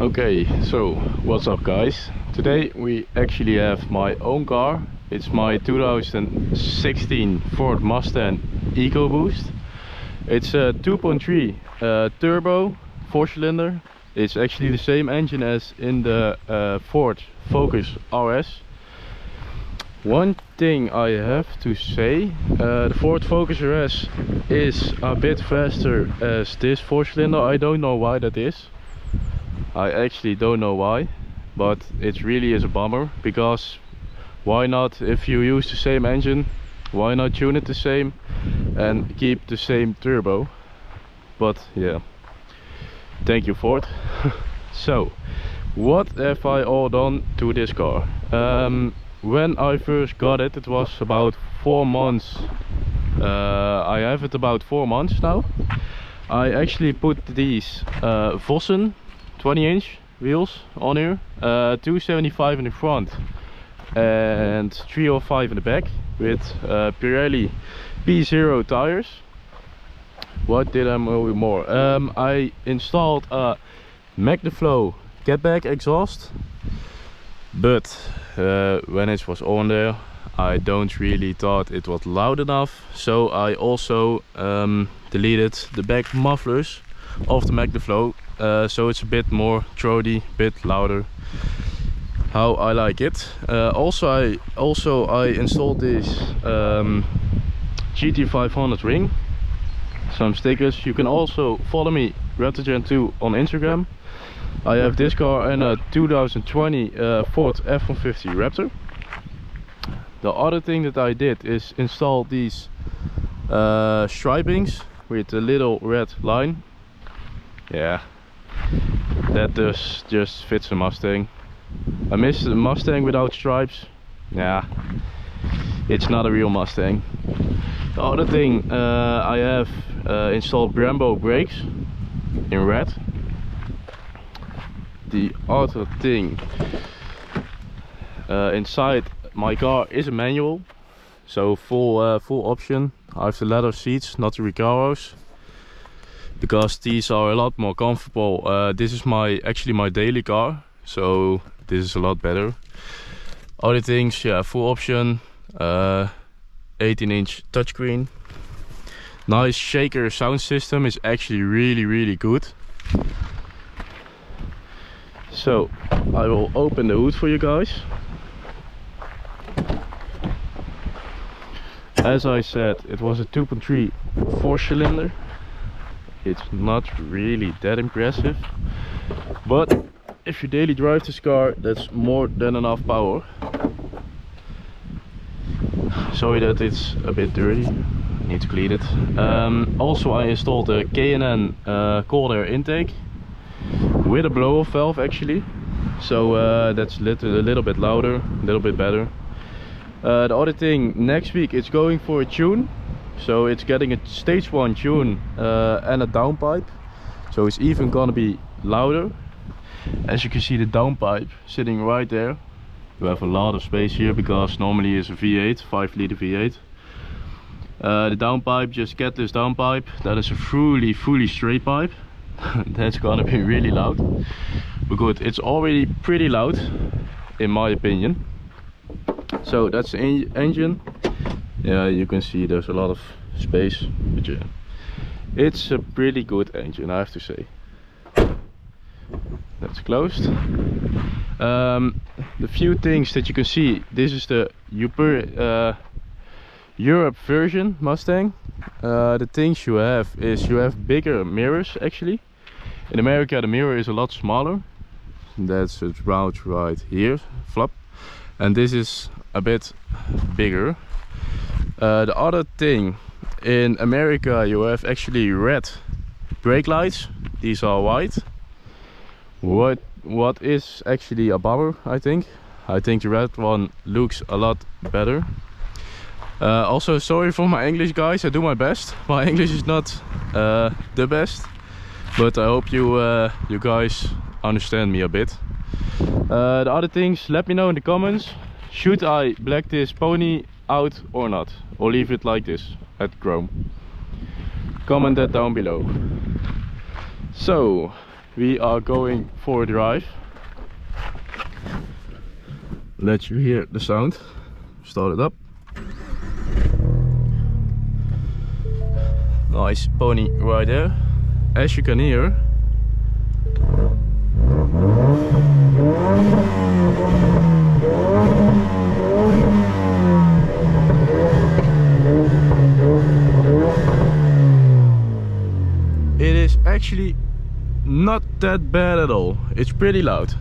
Okay, so what's up guys? Today we actually have my own car. It's my 2016 Ford Mustang Ecoboost. It's a 2.3 turbo 4-cylinder. It's actually the same engine as in the Ford Focus RS. One thing I have to say, the Ford Focus RS is a bit faster as this 4-cylinder. I don't know why that is. I actually don't know why, but it really is a bummer, because why not, if you use the same engine, why not tune it the same and keep the same turbo? But yeah, thank you Ford. So what have I all done to this car? When I first got it, it was about 4 months. I have it about 4 months now. I actually put these Vossen 20-inch wheels on here, 275 in the front and 305 in the back, with Pirelli P0 tires. What did I move more? I installed a MagnaFlow catback exhaust, but when it was on there, I don't really thought it was loud enough, so I also deleted the back mufflers of the MagnaFlow, so it's a bit more throaty, bit louder, how I like it. Also I installed this GT500 ring, some stickers. You can also follow me Raptorgen2 on Instagram. I have this car and a 2020 Ford F-150 Raptor. The other thing that I did is install these stripings with a little red line. Yeah, that just fits a Mustang. I miss the Mustang without stripes. Yeah, it's not a real Mustang. The other thing, I have installed Brembo brakes in red. The other thing, inside my car is a manual, so full option. I have the leather seats, not the Recaros, because these are a lot more comfortable. This is actually my daily car, so this is a lot better. Other things, yeah, full option, 18-inch touchscreen. Nice shaker sound system, is actually really good. So I will open the hood for you guys. As I said, it was a 2.3 4-cylinder. It's not really that impressive, but if you daily drive this car, that's more than enough power. Sorry that it's a bit dirty, I need to clean it. Also I installed a K&N cold air intake with a blow-off valve actually, so that's a little bit louder, a little bit better. The other thing, next week it's going for a tune, so it's getting a stage 1 tune and a downpipe, so it's even gonna be louder. As you can see, the downpipe sitting right there. You have a lot of space here, because normally it's a V8, 5-liter V8. The downpipe, just get this downpipe, that is a fully straight pipe. That's gonna be really loud, but good, it's already pretty loud in my opinion. So that's the engine. Yeah, you can see there's a lot of space, but yeah, it's a pretty good engine, I have to say. That's closed. The few things that you can see, this is the Europe version Mustang. The things you have is you have bigger mirrors actually. In America the mirror is a lot smaller. That's about right here, flap. And this is a bit bigger. The other thing, in America you have actually red brake lights. These are white. What is actually a bummer, I think. I think the red one looks a lot better. Also, sorry for my English, guys. I do my best. My English is not the best, but I hope you guys understand me a bit. The other things, let me know in the comments. Should I black this pony out or not, or leave it like this at chrome? Comment that down below. So we are going for a drive. Let you hear the sound. Start it up. Nice pony right there. As you can hear, it is actually not that bad at all. It's pretty loud.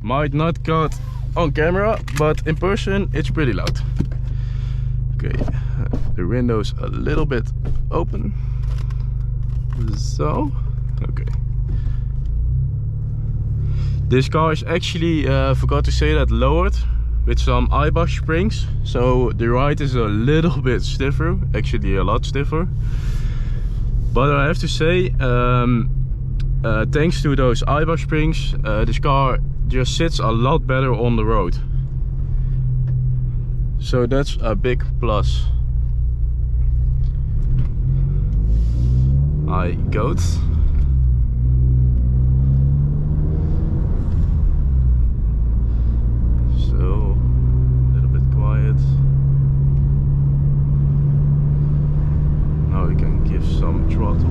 Might not got on camera, but in person it's pretty loud. Okay, the window's a little bit open. So, okay. This car is actually, forgot to say that, lowered with some eyebrush springs. So the ride is a little bit stiffer, actually a lot stiffer. But I have to say, thanks to those eyebrush springs, this car just sits a lot better on the road. So that's a big plus. Hi, goat. So, a little bit quiet. Now we can give some throttle.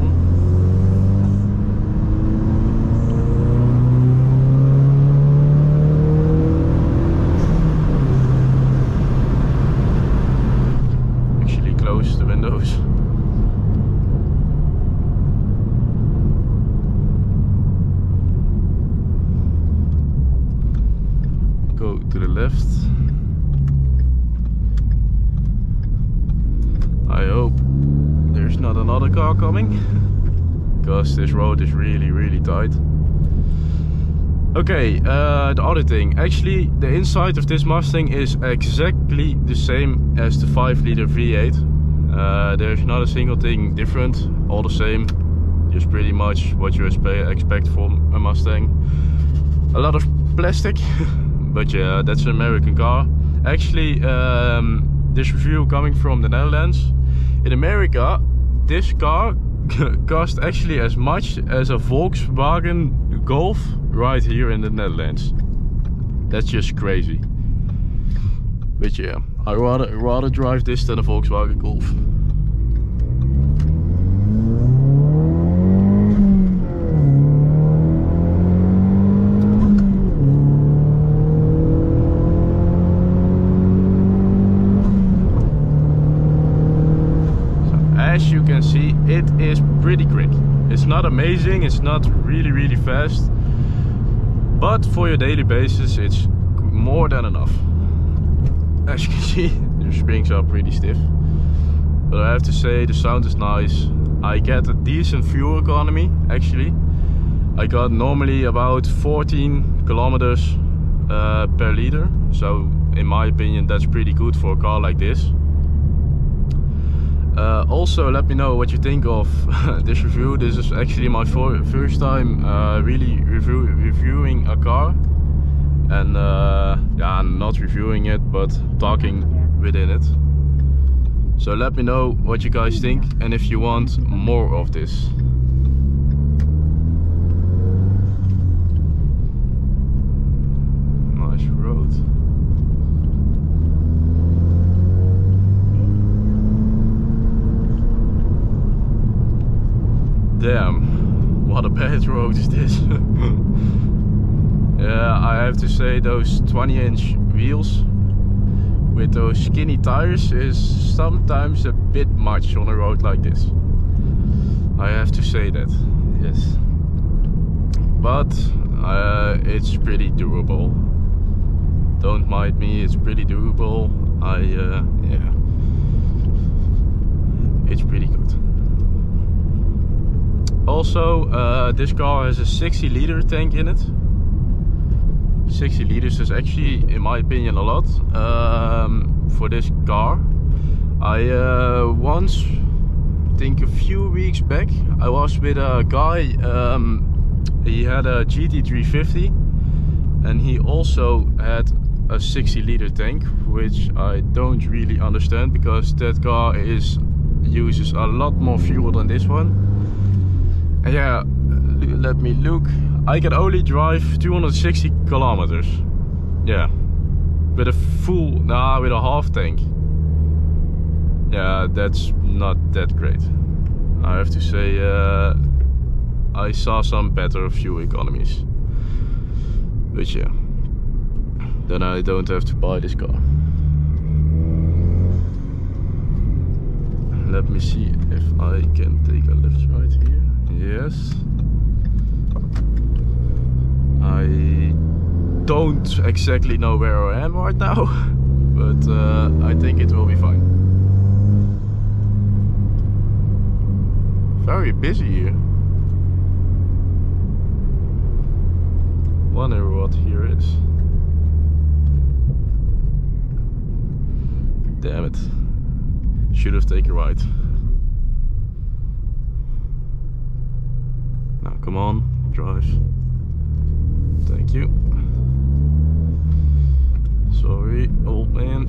Close the windows. Go to the left. I hope there's not another car coming, because this road is really tight. Okay, the other thing, actually the inside of this Mustang is exactly the same as the 5-liter V8. There's not a single thing different, all the same, just pretty much what you expect from a Mustang. A lot of plastic, but yeah, that's an American car. Actually, this review coming from the Netherlands. In America, this car cost actually as much as a Volkswagen Golf right here in the Netherlands. That's just crazy. But yeah, I'd rather drive this than a Volkswagen Golf. So as you can see, it is pretty quick. It's not amazing, it's not really fast, but for your daily basis it's more than enough. As you can see, the springs are pretty stiff, but I have to say the sound is nice. I get a decent fuel economy. Actually, I got normally about 14 kilometers per liter, so in my opinion that's pretty good for a car like this. Also, let me know what you think of this review. This is actually my first time really reviewing a car. And yeah, I'm not reviewing it, but talking within it. So let me know what you guys think and if you want more of this. Nice road. Damn, what a bad road is this. Yeah, I have to say those 20-inch wheels with those skinny tires is sometimes a bit much on a road like this. I have to say that, yes. But it's pretty durable. Don't mind me, it's pretty durable. Yeah, it's pretty good. Also, this car has a 60-liter tank in it. 60 liters is actually, in my opinion, a lot for this car. I once, think a few weeks back, I was with a guy, he had a GT350 and he also had a 60-liter tank, which I don't really understand because that car uses a lot more fuel than this one. And yeah, let me look. I can only drive 260 kilometers. Yeah, with a full, nah, with a half tank. Yeah, that's not that great. I have to say, I saw some better fuel economies. But yeah, then I don't have to buy this car. Let me see if I can take a left right here. Yes. I don't exactly know where I am right now, but I think it will be fine. Very busy here. Wonder what here is. Damn it. Should have taken right. Now come on, drive. Thank you. Sorry, old man.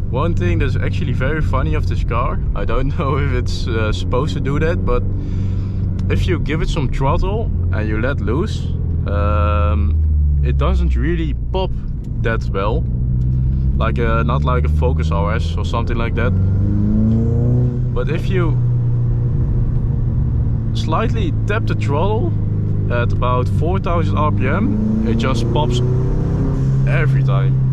One thing that's actually very funny of this car, I don't know if it's supposed to do that, but if you give it some throttle and you let loose, it doesn't really pop that well, like not like a Focus RS or something like that. But if you slightly tap the throttle at about 4000 RPM, it just pops every time.